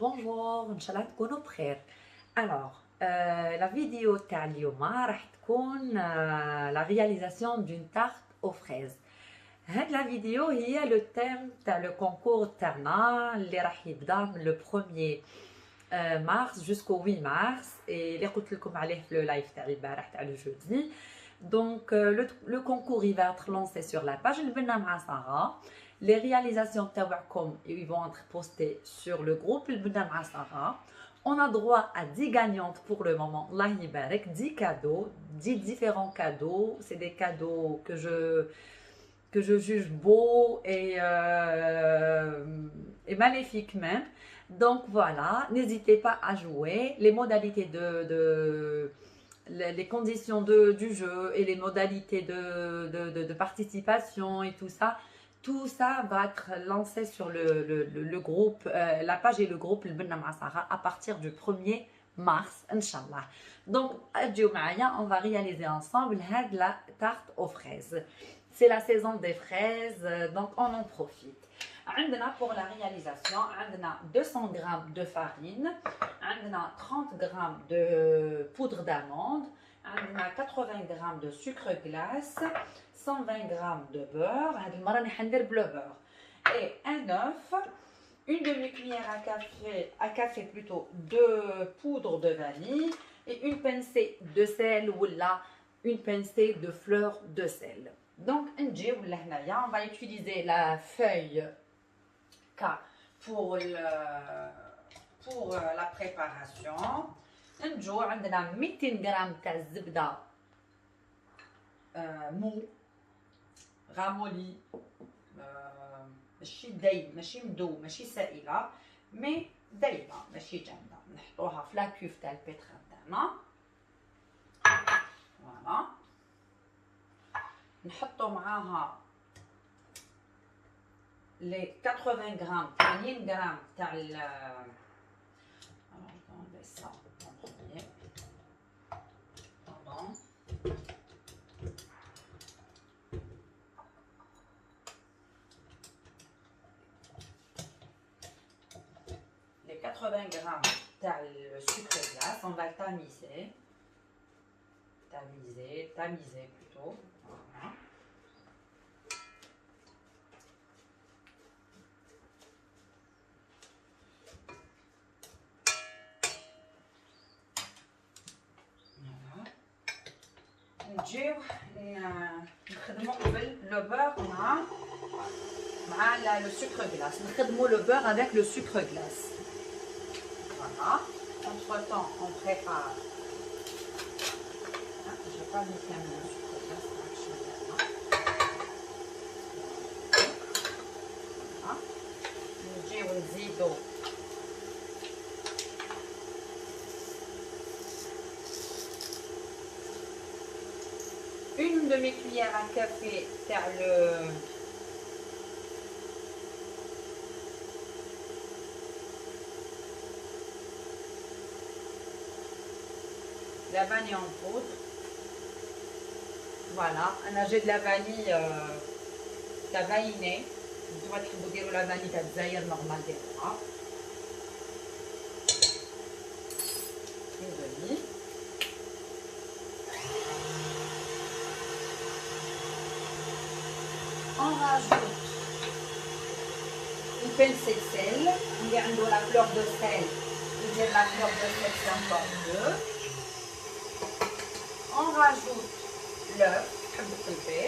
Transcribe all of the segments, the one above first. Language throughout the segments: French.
بونجور ان شاء الله تكونوا بخير. الوغ لا فيديو تاع اليوم راح تكون لا رياليزاسيون دون تارت او فريز. هاد لا فيديو هي لو تيم تاع لو كونكور تاعنا اللي راح يبدا من لو 1er مارس جوسكو 8 مارس اللي قلت لكم عليه في لو لايف تاع البارح تاع لو جودي. Donc le concours il va être lancé sur la page البنا مع سارة. Les réalisations تاعكم ils vont être postées sur le groupe البنا مع سارة. On a droit à 10 gagnantes pour le moment. Allah يبارك 10 cadeaux, 10 différents cadeaux. C'est des cadeaux que je juge beaux et magnifiques même. Donc voilà, n'hésitez pas à jouer. Les modalités les conditions du jeu et les modalités de participation et tout ça va être lancé sur le groupe, la page et le groupe البنا مع سارة à partir du 1er mars, Inch'Allah. Donc, on va réaliser ensemble la tarte aux fraises. C'est la saison des fraises, donc on en profite. Pour la réalisation, on a 200 g de farine, on a 30 g de poudre d'amande, on a 80 g de sucre glace, 120 g de beurre, beurre et un œuf, une demi-cuillère à café plutôt de poudre de vanille et une pincée de sel ou là une pincée de fleurs de sel. Donc on va utiliser la feuille K pour la préparation. On a 200 g de زبدة مو رامولي ماشي دايب ماشي مدوب ماشي سائله مي دايبه ماشي جامده نحطوها في لاكوف تاع البيترا تاعنا فوالا نحطو معاها لي 80 غرام 80 غرام تاع les 80 grammes de sucre glace, on va le tamiser plutôt. Voilà. نجيو نخدمو قبل لو بور مع لو سكر غلاس نخدمو لو بور avec le sucre glace. Voilà. Entre temps on prépare. Je vais pas mettre le sucre glace. Voilà. نجيو نزيدو une demi-cuillère à café تاع la vanille en poudre. Voilà, j'ai de la vanille تاع vainée. نتوما تحبوا ديروا la vanille تاع الجزائر نورمال ديروها. Une demi. On rajoute une pincée de sel. On a la fleur de sel. La fleur de sel, c'est encore mieux. On rajoute l'œuf, comme vous pouvez.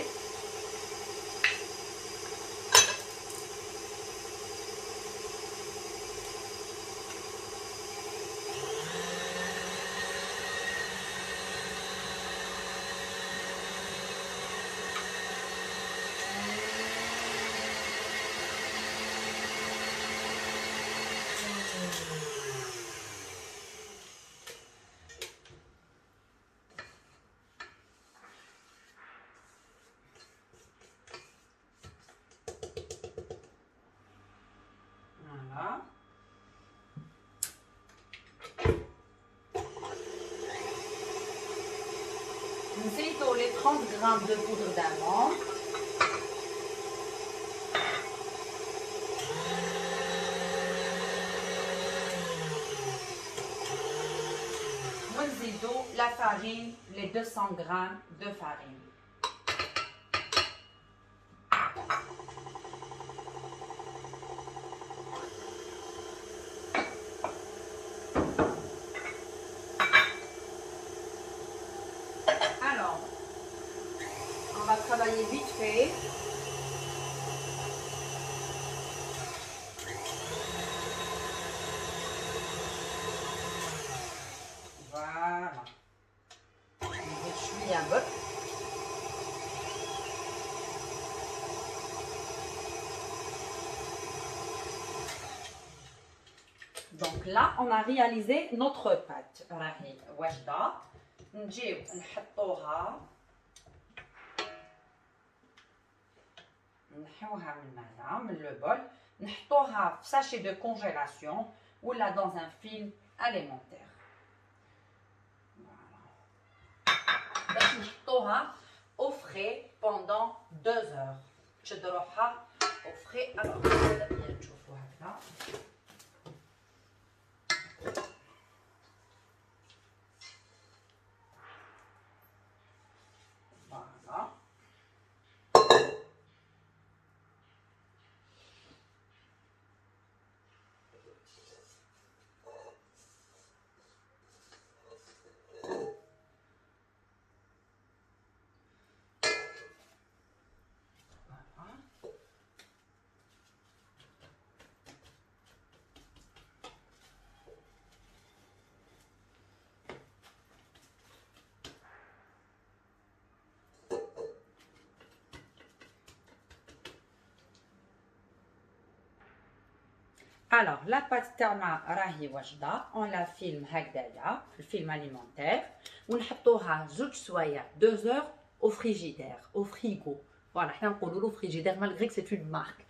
Nzidou les 30 g de poudre d'amande. ونزيدو la farine, les 200 grammes de farine. Alors, on va travailler vite fait. Voilà. Je suis un peu. Donc là, on a réalisé notre pâte. راهي واجدة. نجيو نحطوها نحوها من هنا من لو بول نحطوها في ساشي دو كونجيلاسيون ولا dans un film alimentaire. باش نحطوها au frais pendant 2 heures. تشدروها au frais. Alors, هذا بيان تشوفوا هكذا. Voilà. Alors, la pâte تاعنا راهي واجده. On la filme هكذايا في الفيلم alimentaire ونحطوها 2 سوايع 2 heures au frigidaire, au frigo. Voilà, حنا نقولوا له frigidaire malgré que c'est une marque.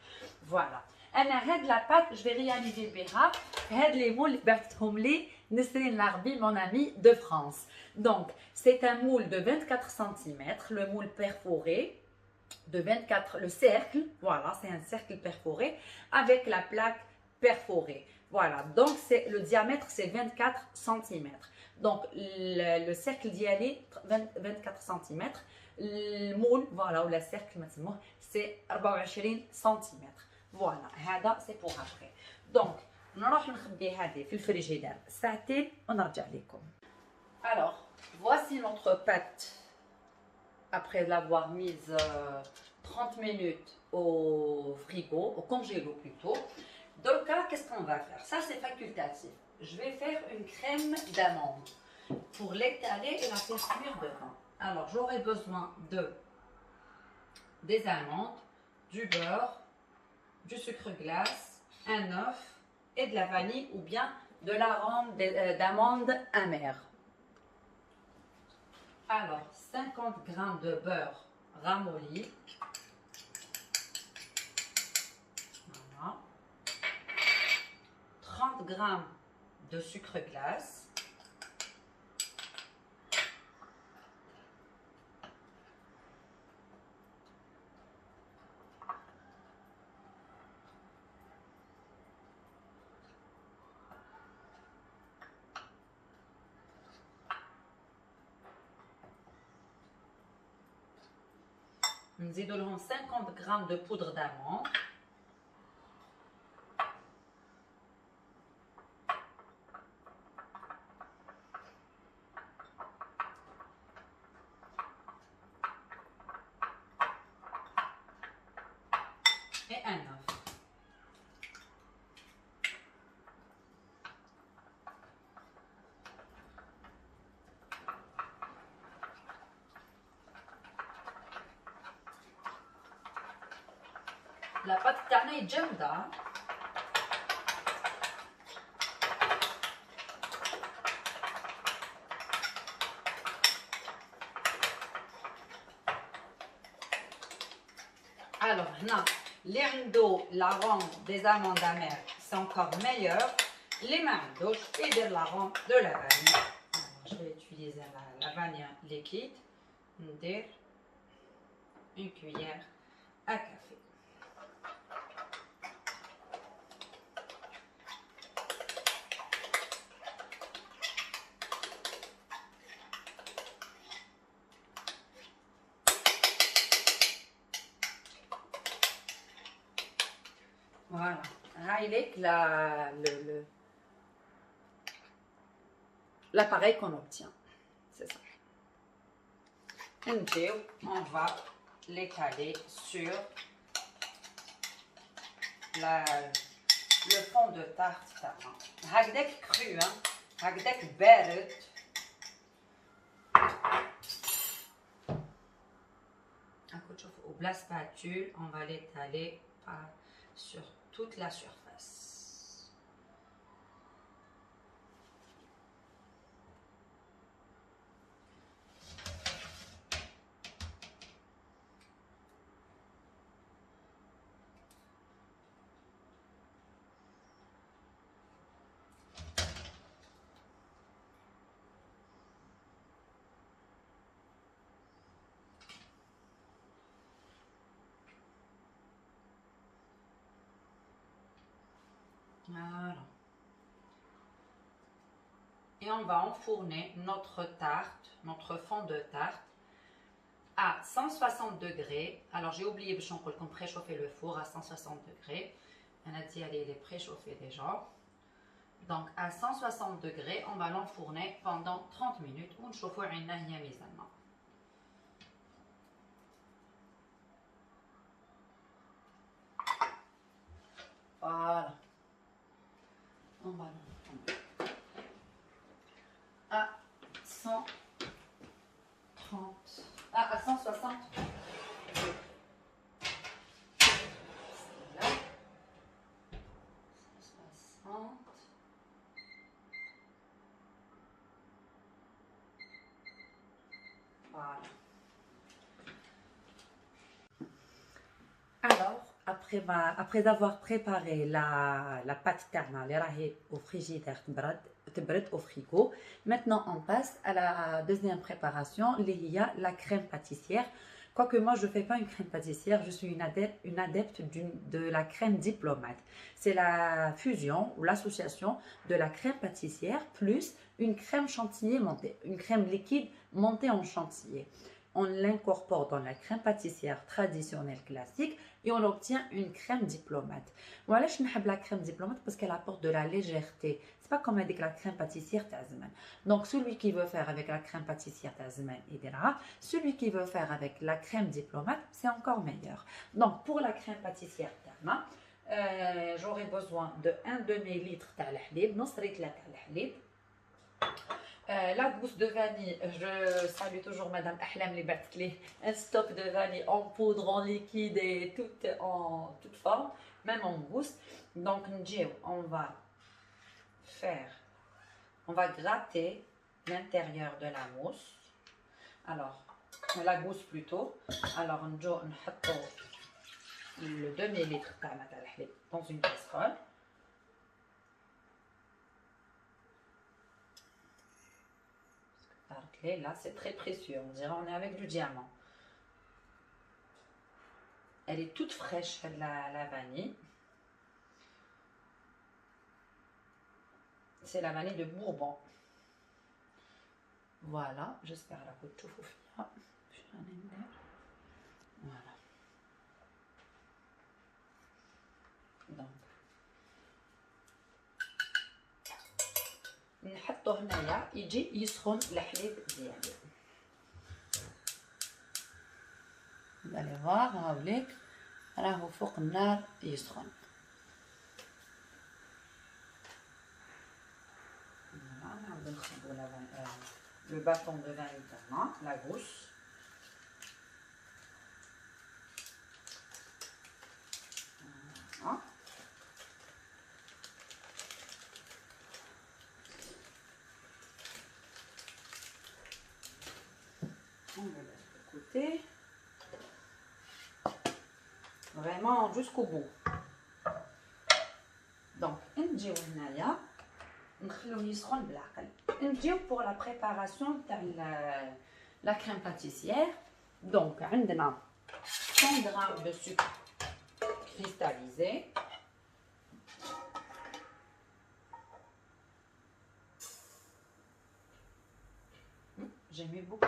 Voilà. انا هاد la pâte je vais réaliser بها هاد les moules اللي بعثتهم لي نسرين العربي mon ami de France. Donc, c'est un moule de 24 cm, le moule perforé de 24, le cercle, voilà, c'est un cercle perforé avec la plaque perforée. Voilà, donc le diamètre c'est 24 cm. Donc le cercle d'y aller 24 cm. Le moule, voilà, ou le cercle maintenant, c'est 24 cm. Voilà, c'est pour après. Donc, نروح نخبي هذه في الفريجيدير ساعتين ونرجع لكم. Alors, voici notre pâte après l'avoir mise 30 minutes au frigo, au congélo plutôt. Donc là, qu'est-ce qu'on va faire? Ça, c'est facultatif. Je vais faire une crème d'amande pour l'étaler et la faire cuire dedans. Alors, j'aurai besoin des amandes, du beurre, du sucre glace, un œuf et de la vanille ou bien de l'arôme d'amande amère. Alors, 50 g de beurre ramolli. Voilà. 30 g de sucre glace. نزيدو لهم 50 g de poudre d'amande. Et un œuf. La pâte تاعنا جامدة. Alors, هنا اللي عنده l'arôme des amandes amères, c'est encore meilleur. Les ما عندوش يدير l'arôme de la vanille. Alors, je vais utiliser la vanille liquide. ندير une cuillère à café. l'appareil qu'on obtient. C'est ça. On va l'étaler sur le fond de tarte. هكذاك cru, hein. هكذاك بارد. La spatule, on va l'étaler sur toute la surface. Voilà. Et on va enfourner notre tarte, notre fond de tarte à 160 degrés. Alors j'ai oublié de préchauffer le four à 160 degrés. On a dit allez, il est préchauffé déjà. Donc à 160 degrés, on va l'enfourner pendant 30 minutes. On chauffe voilà. On va l'enfourner à 160. Là. 160. Voilà. Alors, après avoir préparé la pâte terne, au frigidaire, au frigo, maintenant on passe à la deuxième préparation, la crème pâtissière. Quoique moi je ne fais pas une crème pâtissière, je suis une adepte de la crème diplomate. C'est la fusion ou l'association de la crème pâtissière plus une crème chantilly montée, une crème liquide montée en chantilly. On l'incorpore dans la crème pâtissière traditionnelle classique et on obtient une crème diplomate. Voilà, je n'aime la crème diplomate parce qu'elle apporte de la légèreté. C'est pas comme avec la crème pâtissière Tazman. Donc celui qui veut faire avec la crème pâtissière Tazman, celui qui veut faire avec la crème diplomate, c'est encore meilleur. Donc pour la crème pâtissière Tazman, j'aurai besoin de 1 demi-litre de halib, la gousse de vanille, je salue toujours Madame Ahlam les Batkli, un stock de vanille en poudre, en liquide et en toute forme, même en gousse. Donc on va gratter l'intérieur de la mousse. Alors, la gousse plutôt. Alors, on met le demi-litre dans une casserole. Là, c'est très précieux, on dirait on est avec du diamant. Elle est toute fraîche, la vanille. C'est la vanille de Bourbon. Voilà, j'espère la que tu vois. Voilà. Donc, نحطو هنايا يجي يسخن الحليب ديالي. Vous allez voir, هاوليك راهو فوق النار يسخن. نعاودو نخبو le bâton de vanille tellement, la gousse. Voilà. On le laisse de côté. Vraiment jusqu'au bout. Donc, نجيو هنايا نخلوه يسخن بالعقل. نجيو pour la préparation de la crème pâtissière. Donc, عندنا 100 g de sucre cristallisé. J'ai mis beaucoup.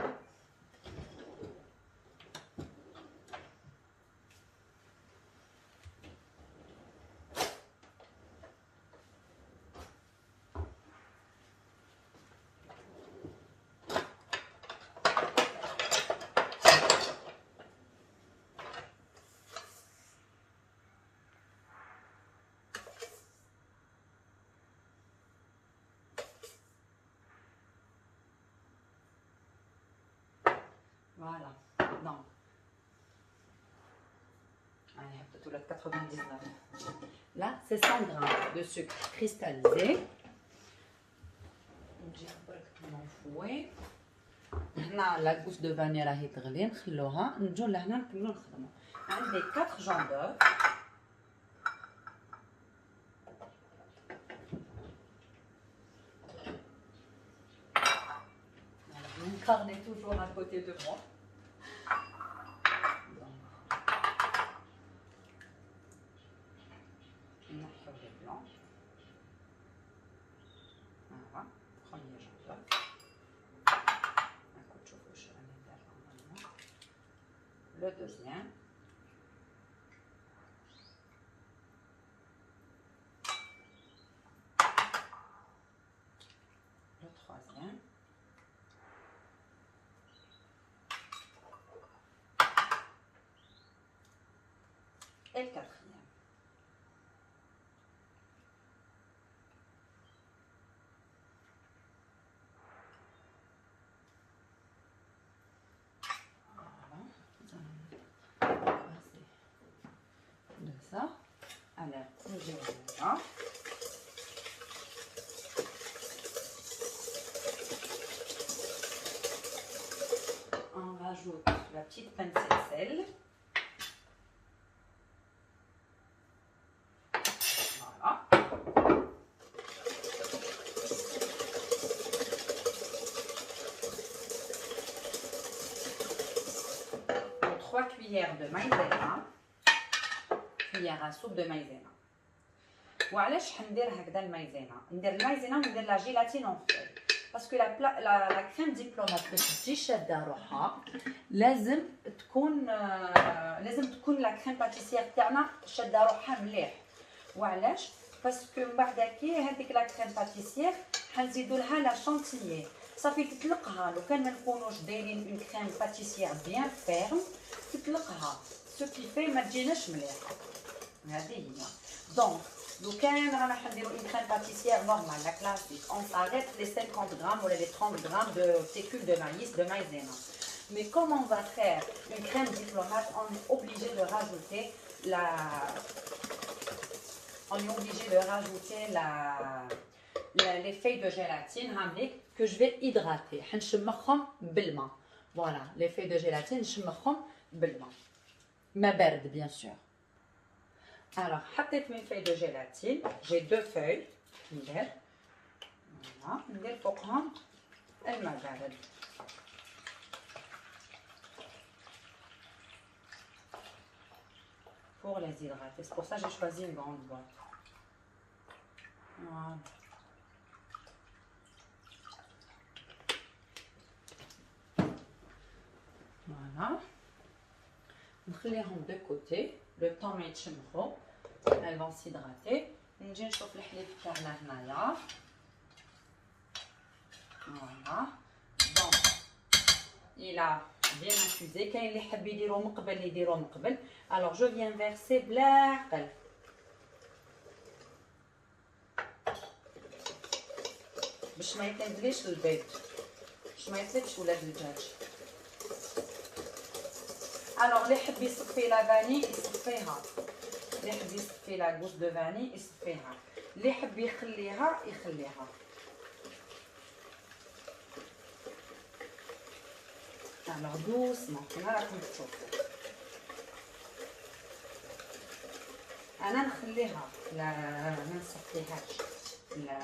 99. Là, c'est 100 g de sucre cristallisé. نجي نفوي. هنا لا gousse de vanille راهي تغلي نخلوها. نجو لهنا نكملو نخدمو. عندي 4 جون d'œuf. Mon carnet est toujours à côté de moi. نحط le blanc. Voilà, premier jaune d'œuf. Le deuxième. Le troisième. Et le quatrième. De ça. Alors, je vais là. On rajoute la petite pincée de sel. Voilà. Et 3 cuillères de maïzena. cuillère à soupe de maïzena. وعلاش حندير هكذا المايزينا؟ ندير المايزينا وندير لا جيلاتين اون فوي باسكو لا كريم ديبلومات باش تجي شاده روحها لازم تكون لا كريم باتيسيير تاعنا شاده روحها مليح. وعلاش؟ باسكو من بعد كي هذيك لا كريم باتيسيير حنزيدوا لها لا شانتيي صافي تطلقها. لو كان ما نكونوش دايرين اون كريم باتيسيير بيان فيرم تطلقها سو كي في ما تجيناش مليحه. هذه هي دونك لو كان رانا حنديرو اون كريم باتيسيير نورمال لا كلاسيك اون s'arrête les 50 grammes ou les 30 grammes de fécule de maïs de maïzena. Mais comme on va faire une crème diplomate, on est obligé de rajouter les feuilles de gélatine que je vais hydrater. حنشمخهم بالماء. Voilà, les feuilles de gélatine نشمخهم بالماء. ما بارد bien sûr. Alors, حطيت mes feuilles de gélatine. J'ai 2 feuilles. ندير voilà, ندير فوقهم الماء بارد. Pour les hydrater. C'est pour ça que j'ai choisi une grande boîte. Voilà. Voilà. نخليهم de côté. Le temps ما يتشمخوا. Elles vont s'hydrater. نجي نشوف الحليب تاعنا هنايا. Voilà. Donc, il a bien infusé. كاين اللي يحب يديرو مقبل يديرو مقبل. Alors je viens verser بلا عقل. باش ما يتنزليش البيض. باش ما يطلبش ولاد الدجاج. Alors اللي يحب يصفي لا فاني يصفيها. اللي يحب يصفي لا غوس دو فاني يصفيها. اللي يحب يخليها يخليها. Alors doucement, هنا راكم تشوفوا. انا نخليها لا ما نصفيهاش. لا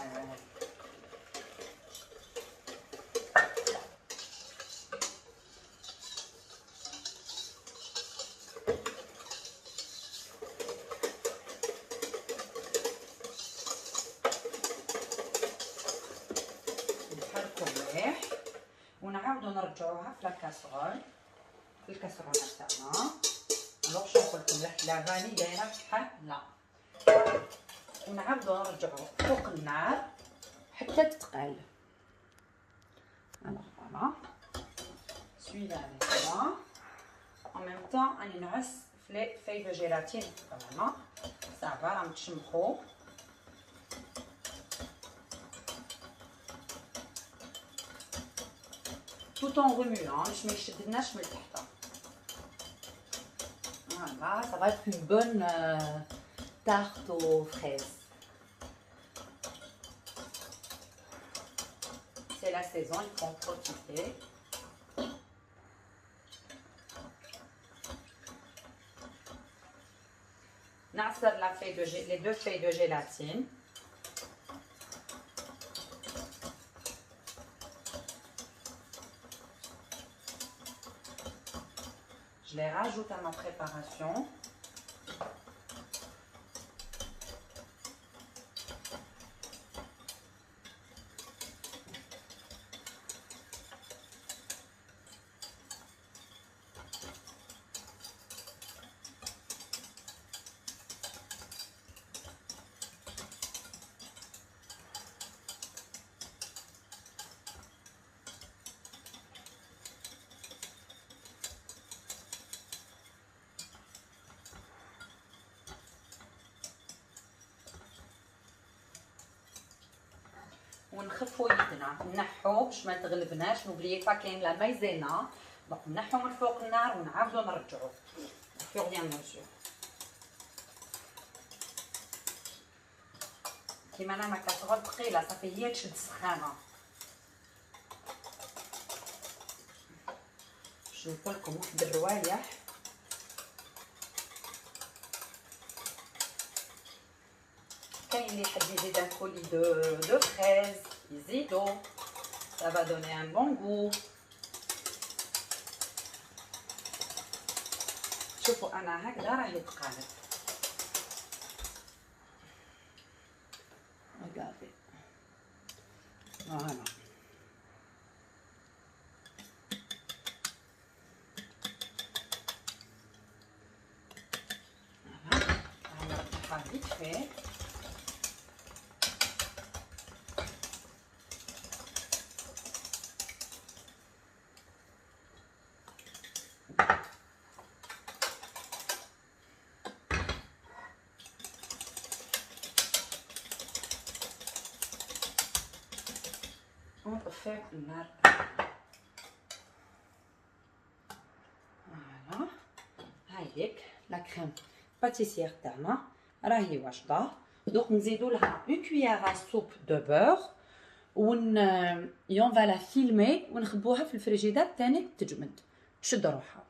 ونعاودو نرجعوها في لاكاسرول في الكاسرونه تاعنا. الوغ شوفوا لكم لا فاني دايره بحال لا ونعاودو نرجعو فوق النار حتى تتقال. الوغ فوالا سويفا avec ça en même temps راني نعس في لي فاي دو جيلاتين. فوالا صافا راهم تشمخو. tout en remuant باش ما يشدناش من تحت. فوالا Voilà, ça va être une bonne tarte aux fraises. C'est la saison, il faut en profiter. نعصر les 2 feuilles de gélatine. Je les rajoute à ma préparation. ونخفوا يدنا نحو باش ما تغلبناش. نوبليي با كاين لا مايزينا دونك نحو من فوق النار ونعاودو نرجعو فور غيان ميزور. كيما انا ما كتغل ثقيله صافي هي تشد السخانه. باش نقولكم واحد الروايح كاين اللي يحب يزيد ان كولي دو فريز يزيدو، ça va donner un bon goût. شوفوا انا هكذا راهي تقالت. regardez voilà. Voilà, vite fait. On peut faire une voilà. هايليك لا كريم باتيسير تاعنا راهي واجده. دوك نزيدو لها اون كويير سوب دو بور ون يون فا لا فيلمي ونخبوها في الفريجيدار تاني تجمد تشد روحها.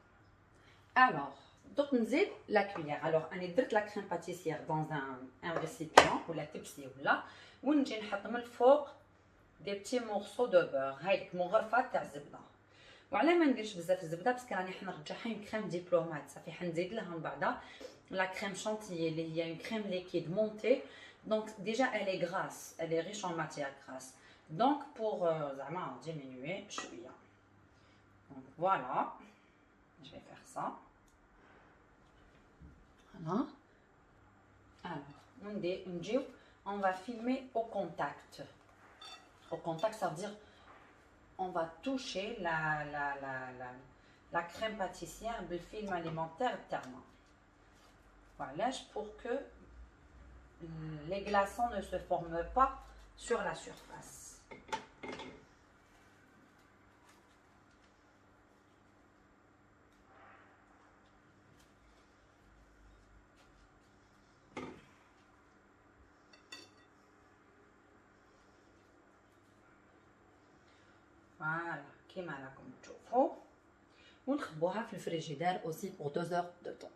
الوغ دوك نزيد لا كويير. الوغ اني درت لا كريم باتيسير دون ان ريسيبيون ولا تبسي ولا ونجي نحط من الفوق دي بتي مورسو دو بور. هايليك مغرفه تاع الزبده. وعلى ما نديرش بزاف الزبده باسكو راني حنرجعها اون كريم دبلومات صافي حنزيد لها من بعدا لا كريم شانتيي اللي هي اون كريم ليكيد مونتي. دونك ديجا elle est grasse, elle est riche en matière grasse. Donc pour زعما diminuer شويه. Donc voilà, je vais faire ça. Voilà. Alors نجيو on va filmer au contact. Au contact, ça veut dire on va toucher la crème pâtissière du film alimentaire thermal. Voilà, pour que les glaçons ne se forment pas sur la surface. فوالا كيما راكم تشوفوا ونخبوها في الفريجيدار اوسي بور 2 heures دو طون.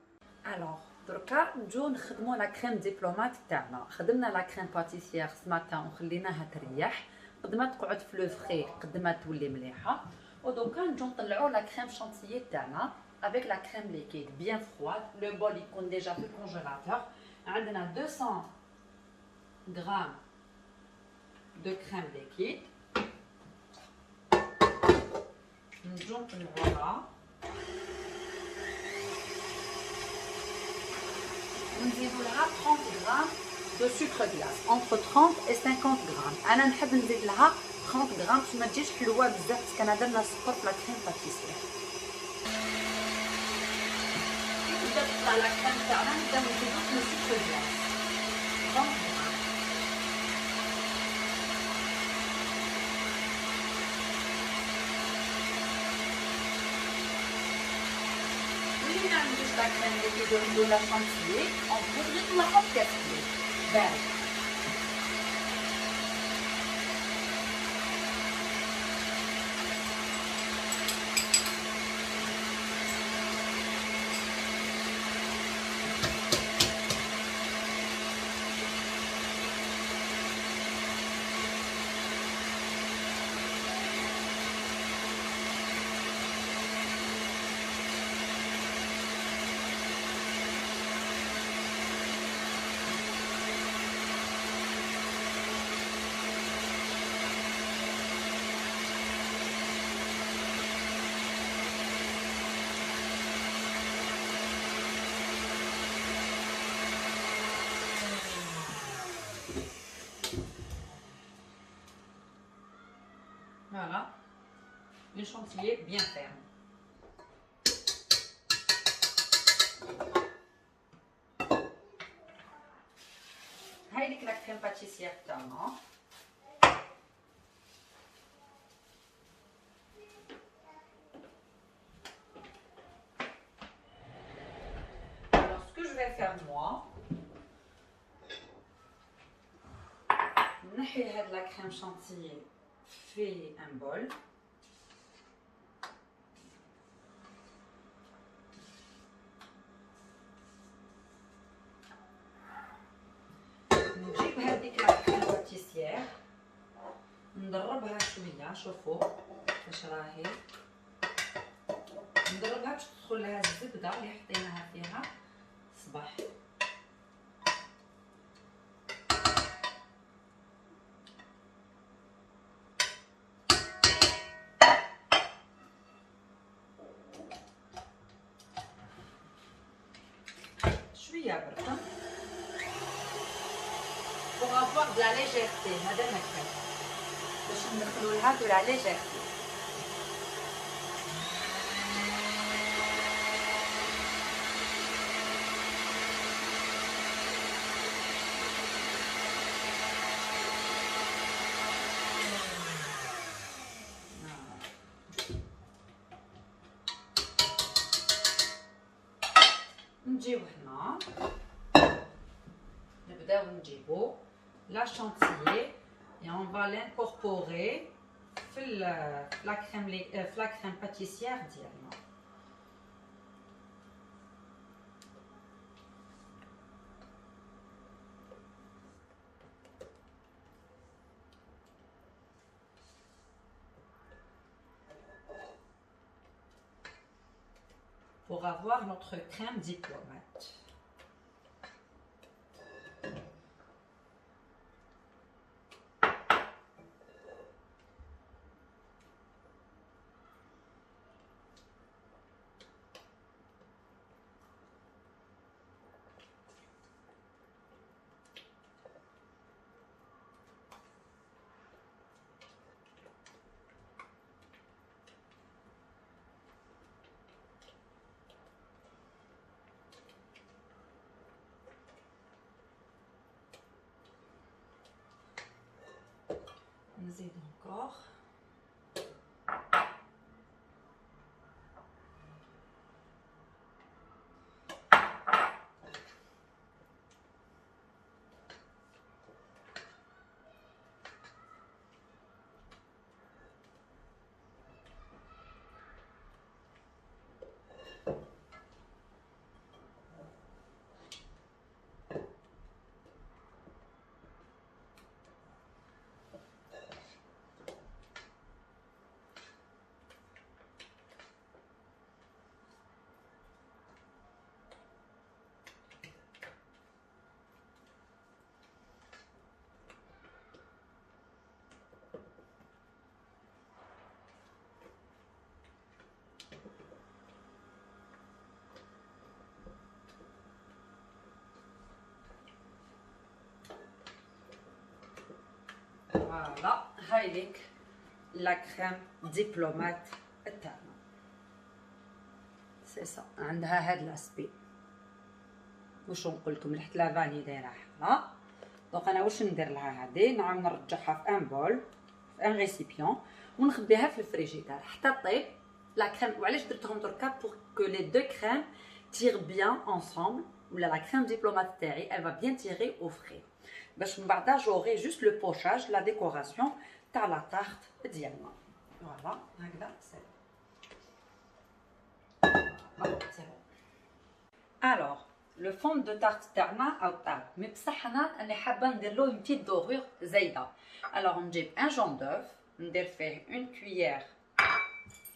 الوغ دركا نجيو نخدموا لا كريم دبلومات تاعنا. خدمنا لا كريم باتيسير سماتان وخليناها تريح قد ما تقعد في لو فري قد ما تولي مليحه. ودوكا نجيو نطلعوا لا كريم شانتيي تاعنا avec la crème liquide bien froide. Le bol يكون déjà في الكونجيلاتور. عندنا 200 غرام de crème liquide. نجيو نطلعوها ونزيدو لها 30 غرام دو سكر غلاس entre 30 et 50 غرام. انا نحب نزيد لها 30 غرام باش ما تجيش حلوه بزاف باسكو انا درنا السكر في لا كريم باتيسير. كي تبدا تطلع لا كريم تاعنا نبداو نزيدو في السكر غلاس 30 غرام. ولينا ندير لا كريم اللي كيديروا لا شانتيي اون بودغي طلعهم كتحلي بارد. Voilà, le chantilly bien ferme. هاي لك لا كريم باتيسير تاعنا. Alors ce que je vais faire moi, نحي هاد لا كريم شانتيي في ان بول. نجيب هذيك لا كريم باتيسير نضربها شويه، شوفوا كيفاش راهي نضربها باش تدخل لها الزبده اللي حطيناها فيها صباح. شويه برك pour avoir de la légèreté. هذا المكان باش ندخلوا لها de la légèreté. نجيو هنا نبداو نجيبو لا شانتيي et on va l'incorporer في لا كريم باتيسير ديالنا. pour avoir notre crème diplomate. نزيد encore. فوالا هاي لك لا كريم دبلومات تاعنا. سي سا عندها هاد لاسبي. واش نقول لكم لحت لا فاني دايره حمرا. دونك انا واش ندير لها هادي نعاود نرجعها في ان بول في ان ريسيبيون ونخبيها في الفريجيدار حتى طيب لا كريم. وعلاش درتهم دركا بور كو لي دو كريم tire bien ensemble. La crème diplomate تاعي, elle va bien tirer au frais. باش من بعد j'aurai juste le pochage, la décoration تاع la tarte ديالنا. Voilà, هكذا c'est bon. Alors, le fond de tarte تاعنا او طاب, mais بصح انا راني حابه ندير له une petite dorure زايده. Alors, نجيب un jaune d'œuf, ندير فيه une cuillère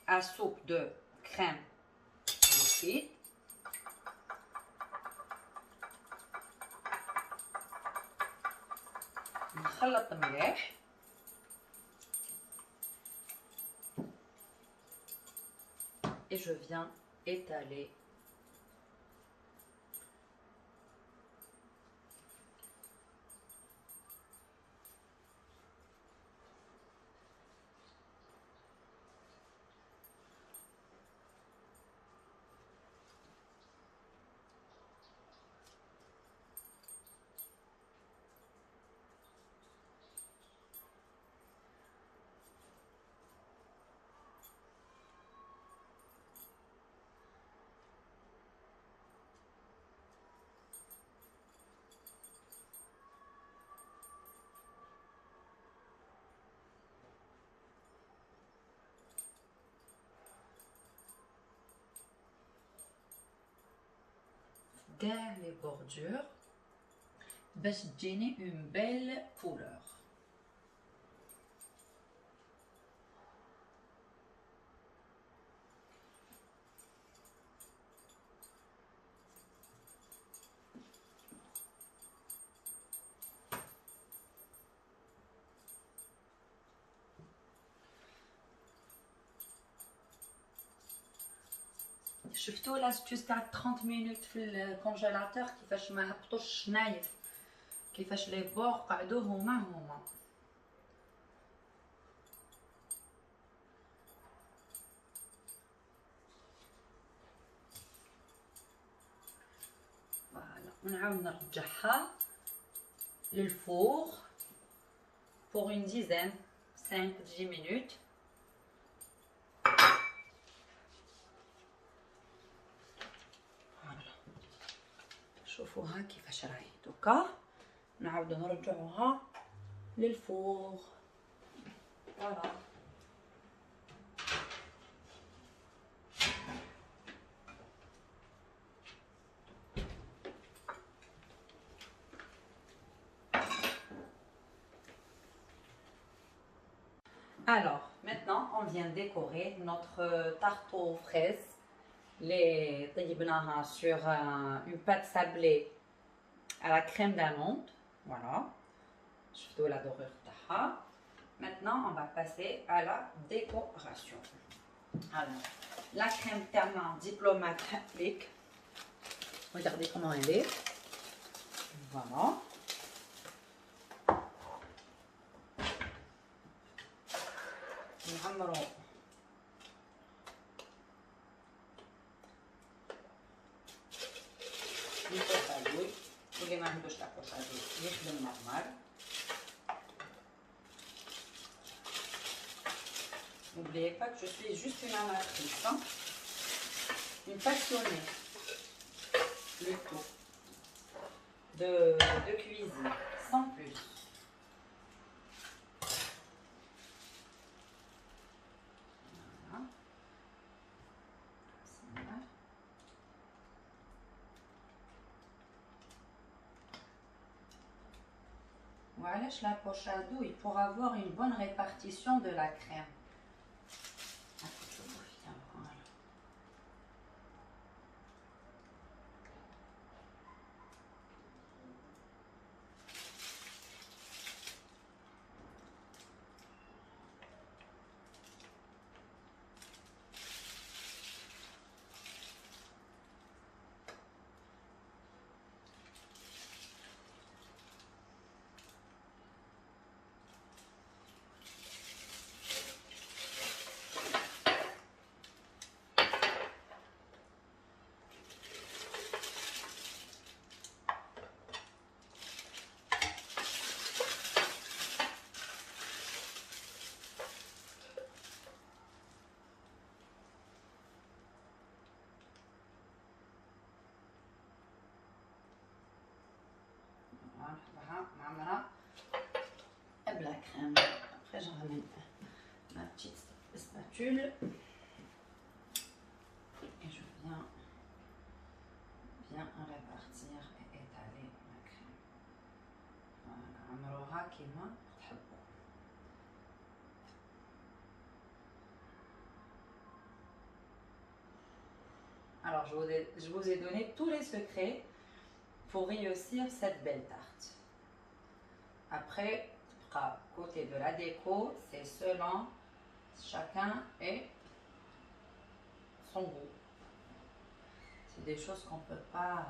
à soupe de crème liquide. نخلط مليح. Et je viens étaler dans les bordures باش تجيني une belle couleur. شفتوا لاستيوس تاع 30 مينوت في الكونجيلاتور كيفاش ما هبطوش نايف, كيفاش لي بور قعدوا هما. فوالا, ونعاود نرجعها للفوغ pour une dizaine 5-10 minutes. شوفوها كيفاش راهي دوكا, نعاودو نرجعوها للفوغ. فوالا. Alors, maintenant, on vient décorer notre tarte aux fraises. Les طيبناها sur une pâte sablée à la crème d'amande. Voilà. شفتوا la dorure تاعها. Maintenant, on va passer à la décoration. Alors, la crème تاعنا diplomate applique. Regardez comment elle est. Voilà. نعمرو البوشادوي, واللي ما عندوش لا بوشادوي يخدم نورمال. N'oubliez pas que je suis juste une amatrice, hein? Une passionnée plutôt de cuisine, sans plus. Voilà, je la poche à douille pour avoir une bonne répartition de la crème. crème. Après, je ramène ma petite spatule. Et je viens bien répartir et étaler la crème. Voilà, عمروها كيما تحبوا. Alors, je vous ai donné tous les secrets pour réussir cette belle tarte. Après, côté de la déco, c'est selon chacun et son goût. C'est des choses qu'on ne peut pas...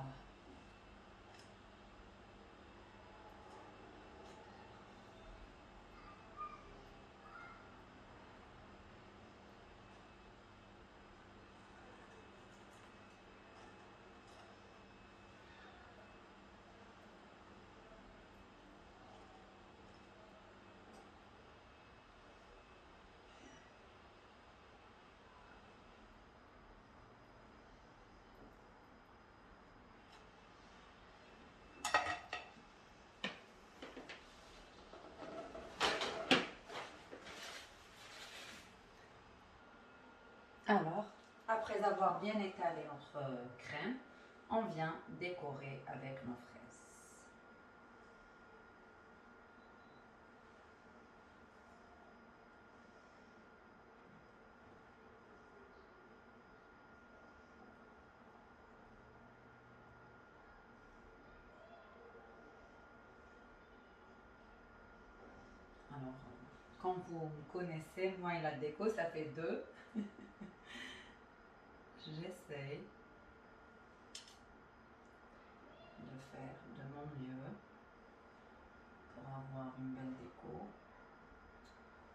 Alors, après avoir bien étalé notre crème, on vient décorer avec nos fraises. Alors, comme vous me connaissez, moi et la déco, ça fait deux. J'essaye de faire de mon mieux pour avoir une belle déco.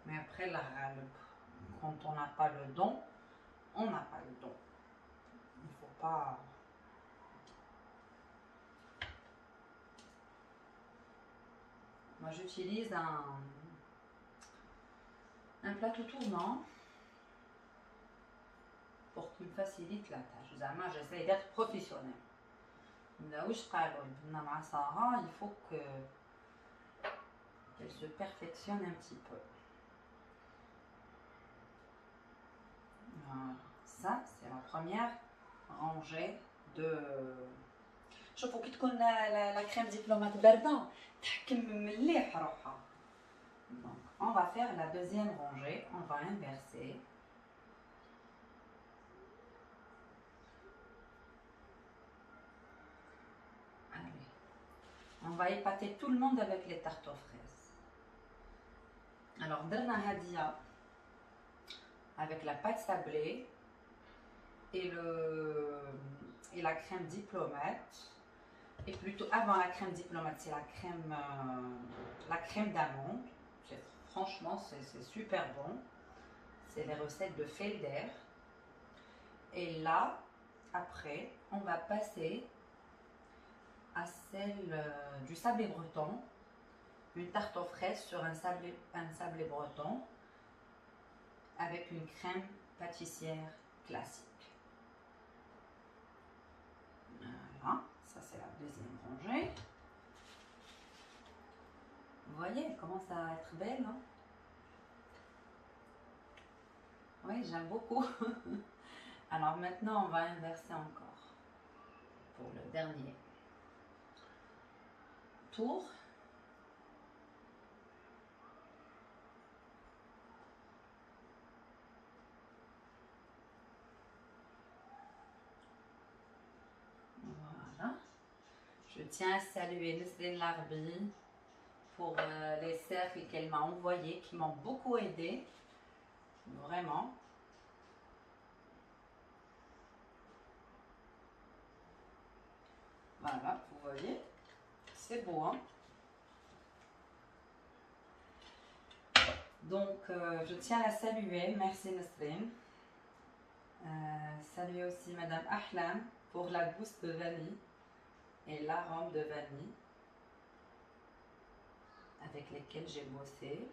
Mais après, quand on n'a pas le don, on n'a pas le don. Il ne faut pas... Moi, j'utilise un plateau tournant pour qu'il me facilite la tâche. J'essaie d'être professionnelle. Il faut qu'elle se perfectionne un petit peu. Voilà. Ça, c'est la première rangée de... شوفوا كي تكون la crème diplomate باردة تحكم مليح روحها. Donc, on va faire la deuxième rangée. On va inverser. Allez. On va épater tout le monde avec les tartes aux fraises. Alors, درنا هادية avec la pâte sablée et la crème diplomate. Et plutôt avant la crème diplomate, c'est la crème d'amande. Franchement, c'est super bon. C'est les recettes de Felder. Et là, après, on va passer à celle du sablé breton. Une tarte aux fraises sur un sablé breton avec une crème pâtissière classique. Voilà, ça c'est la deuxième rangée. Vous voyez, elle commence à être belle, hein? Oui, j'aime beaucoup. Alors maintenant, on va inverser encore pour le dernier tour. Voilà. Je tiens à saluer Nesrine Larbi pour les cercles qu'elle m'a envoyés, qui m'ont beaucoup aidé. Vraiment. Voilà, vous voyez, c'est beau, hein? Donc, je tiens à la saluer. Merci Nesrine. Saluer aussi Madame Ahlam pour la gousse de vanille et l'arôme de vanille avec lesquels j'ai bossé.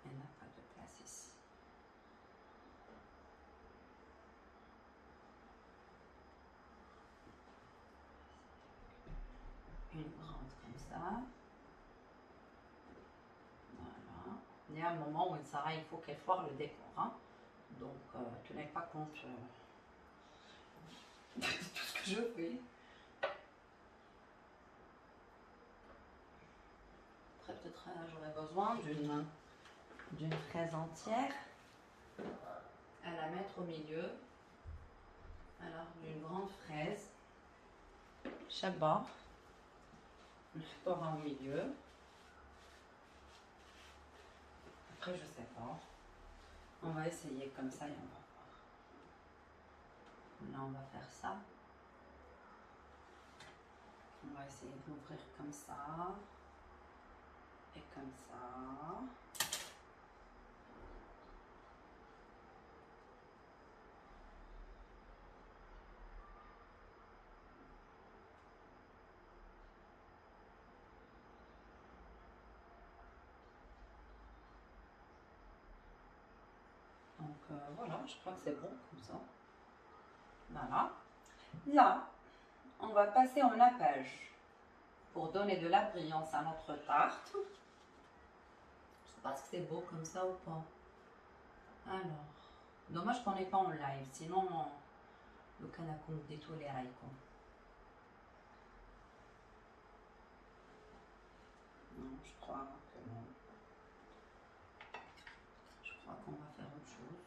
Elle n'a pas de place ici. un moment où Sarah, il faut qu'elle foire le décor. Hein. Donc, tenez pas compte de tout ce que je fais. Après, peut-être j'aurais besoin d'une fraise entière à la mettre au milieu. Alors, d'une grande fraise. Chabba. On le au milieu. Après, je sais pas. On va essayer comme ça et on va voir. Là, on va faire ça. On va essayer de l'ouvrir comme ça. Et comme ça. Donc voilà, je crois que c'est bon comme ça. Voilà. Là, on va passer au nappage pour donner de la brillance à notre tarte. Je sais pas si c'est beau comme ça ou pas. Alors, dommage qu'on n'est pas en live, sinon le canapé des tous les icônes. Non, je crois que non. Je crois qu'on va faire autre chose.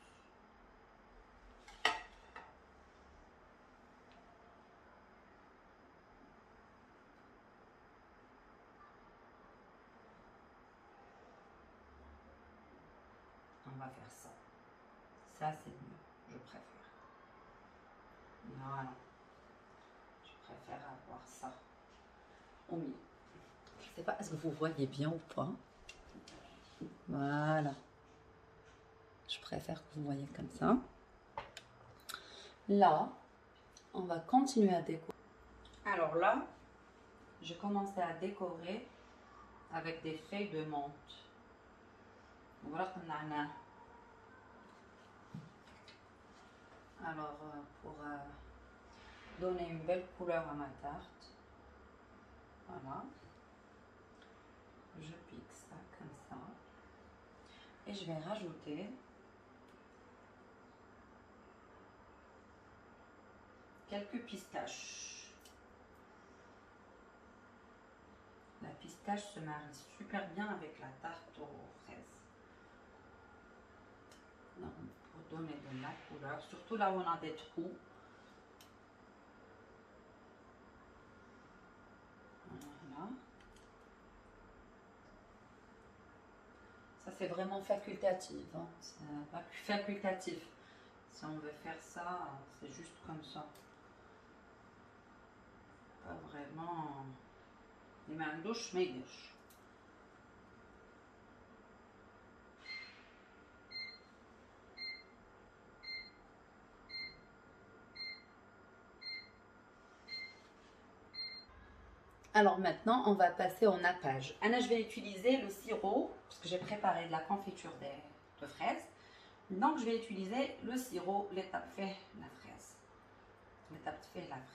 On va faire ça. Ça, c'est mieux. Je préfère. Voilà. Je préfère avoir ça au milieu. Je sais pas, est-ce que vous voyez bien ou pas? Voilà. Je préfère que vous voyez comme ça. Là, on va continuer à décorer. Alors là, j'ai commencé à décorer avec des feuilles de menthe. Alors, pour donner une belle couleur à ma tarte, voilà, je pique ça comme ça. Et je vais rajouter quelques pistaches. La pistache se marie super bien avec la tarte aux fraises. Donc, pour donner de la couleur, surtout là où on a des trous. Voilà. Ça, c'est vraiment facultatif. Hein. C'est pas plus facultatif. Si on veut faire ça, c'est juste comme ça. Pas vraiment. Les mains douches, mais douches. Alors maintenant, on va passer au nappage. Anna, je vais utiliser le sirop, parce que j'ai préparé de la confiture de fraises. Donc, je vais utiliser le sirop, l'étape fait la fraise. L'étape fait la fraise.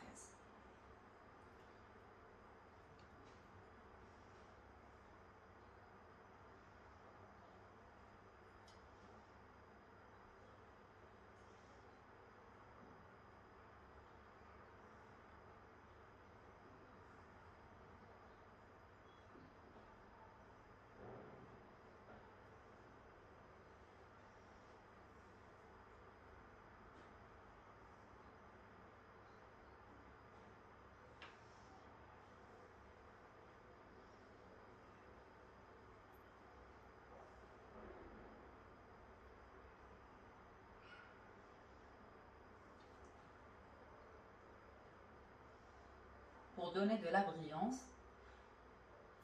Pour donner de la brillance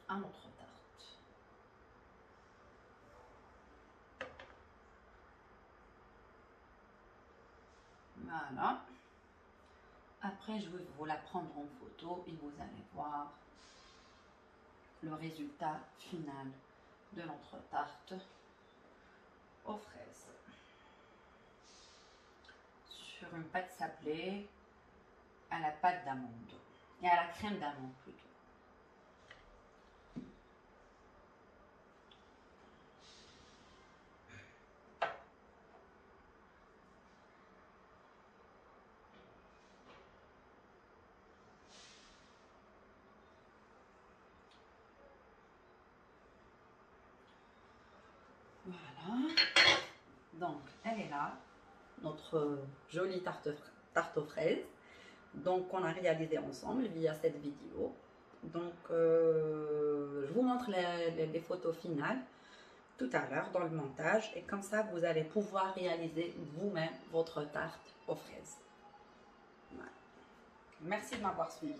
à notre tarte. Voilà. Après, je vais vous la prendre en photo et vous allez voir le résultat final de notre tarte aux fraises. Sur une pâte sablée à la pâte d'amande et à la crème d'amande plutôt. elle est là, notre jolie tarte aux fraises. Donc, on a réalisé ensemble via cette vidéo. Donc, je vous montre les photos finales tout à l'heure dans le montage. Et comme ça, vous allez pouvoir réaliser vous-même votre tarte aux fraises. Voilà. Merci de m'avoir suivi.